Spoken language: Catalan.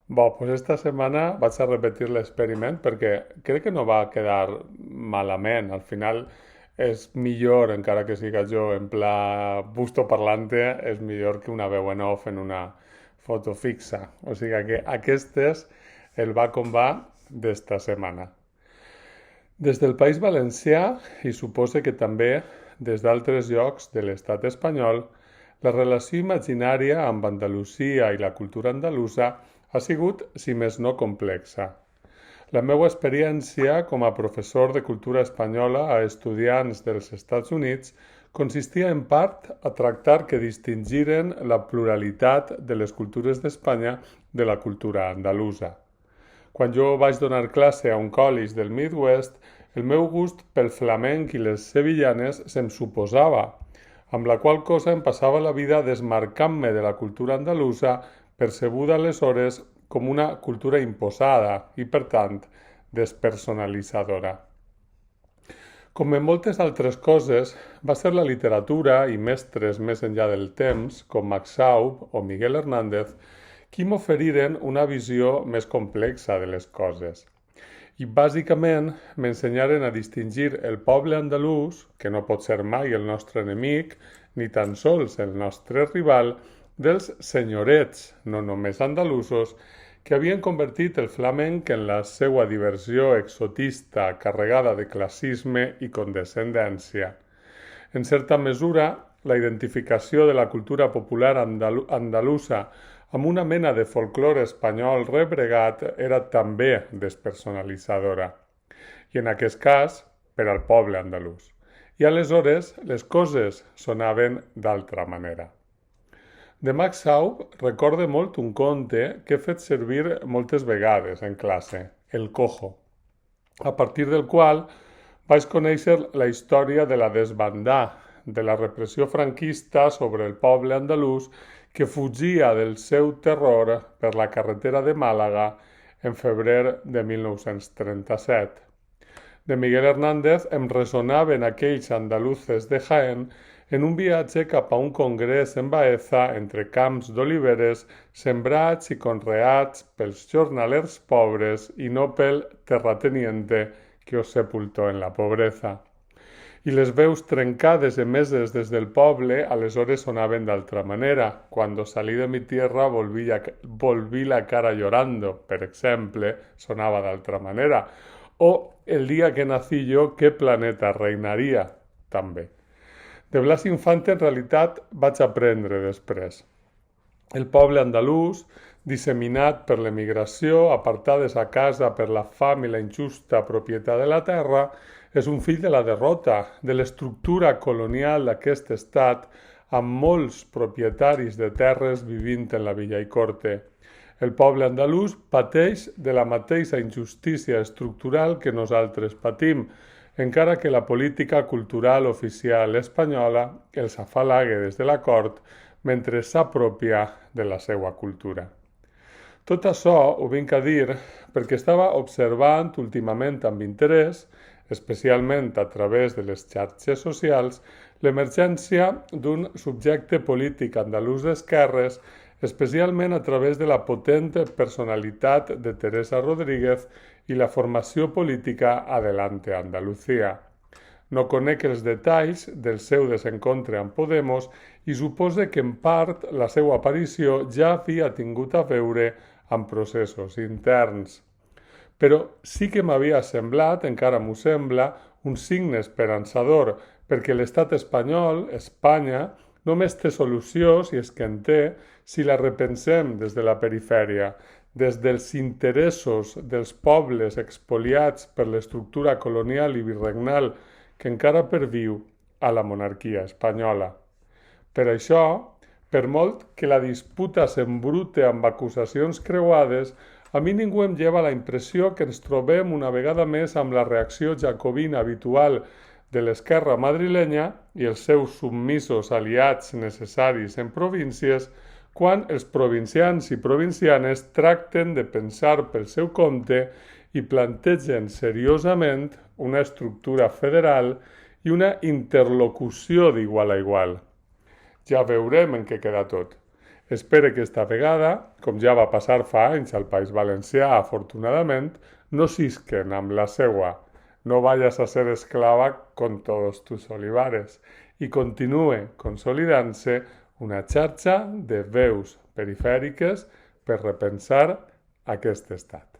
Pues esta setmana vaig a repetir l'experiment perquè crec que no va quedar malament. Al final és millor, encara que siga jo en pla busto parlante, és millor que una veu en off en una foto fixa. O sigui que aquest és el va com va d'esta setmana. Des del País Valencià, i supose que també des d'altres llocs de l'estat espanyol, la relació imaginària amb Andalusia i la cultura andalusa ha sigut, si més no, complexa. La meva experiència com a professor de cultura espanyola a estudiants dels Estats Units consistia en part a tractar que distingiren la pluralitat de les cultures d'Espanya de la cultura andalusa. Quan jo vaig donar classe a un college del Midwest, el meu gust pel flamenc i les sevillanes se'm suposava, amb la qual cosa em passava la vida desmarcant-me de la cultura andalusa, percebuda aleshores com una cultura imposada i, per tant, despersonalitzadora. Com en moltes altres coses, va ser la literatura i mestres més enllà del temps, com Max Schaub o Miguel Hernández, qui m'oferiren una visió més complexa de les coses. I bàsicament m'ensenyaren a distingir el poble andalús, que no pot ser mai el nostre enemic, ni tan sols el nostre rival, dels senyorets, no només andalusos, que havien convertit el flamenc en la seva diversió exotista carregada de classisme i condescendència. En certa mesura, la identificació de la cultura popular andalusa amb una mena de folklore espanyol rebregat era també despersonalitzadora, i en aquest cas per al poble andalús. I aleshores les coses sonaven d'altra manera. De Max Schaub recorde molt un conte que he fet servir moltes vegades en classe, El Cojo, a partir del qual vaig conèixer la història de la desbandà, de la repressió franquista sobre el poble andalús que fugia del seu terror per la carretera de Màlaga en febrer de 1937. De Miguel Hernández em ressonaven aquells andaluces de Jaén en un viatge cap a un congrés en Baeza entre camps d'oliveres sembrats i conreats pels jornalers pobres i no pel terrateniente que os sepultó en la pobreza. I les veus trencades emeses des del poble aleshores sonaven d'altra manera. Cuando salí de mi tierra volví la cara llorando, per exemple, sonava d'altra manera. O el día que nací yo, ¿qué planeta reinaria? També. De Blas Infante en realitat vaig aprendre després. El poble andalús, disseminat per l'emigració, apartades a casa per la fam i la injusta propietat de la terra, és un fill de la derrota, de l'estructura colonial d'aquest estat, amb molts propietaris de terres vivint en la villa i corte. El poble andalús pateix de la mateixa injustícia estructural que nosaltres patim, encara que la política cultural oficial espanyola els afalague des de la cort mentre s'apropia de la seva cultura. Tot això ho vinc a dir perquè estava observant últimament amb interès, especialment a través de les xarxes socials, l'emergència d'un subjecte polític andalús d'esquerres, especialment a través de la potent personalitat de Teresa Rodríguez i la formació política Adelante Andalucía. No conec els detalls del seu desencontre amb Podemos i supose que en part la seva aparició ja havia tingut a veure amb processos interns. Però sí que m'havia semblat, encara m'ho sembla, un signe esperançador, perquè l'estat espanyol, Espanya, només té solució, si és que en té, si la repensem des de la perifèria, des dels interessos dels pobles expoliats per l'estructura colonial i virregnal que encara perviu a la monarquia espanyola. Per això, per molt que la disputa s'embrute amb acusacions creuades, a mi ningú em lleva la impressió que ens trobem una vegada més amb la reacció jacobina habitual de l'esquerra madrilenya i els seus submisos aliats necessaris en províncies quan els provincians i provincianes tracten de pensar pel seu compte i plantegen seriosament una estructura federal i una interlocució d'igual a igual. Ja veurem en què queda tot. Espere que esta vegada, com ja va passar fa anys al País Valencià, afortunadament, no sisquen amb la seua "no vayas a ser esclava con todos tus olivares" i continue consolidant-se una xarxa de veus perifèriques per repensar aquest estat.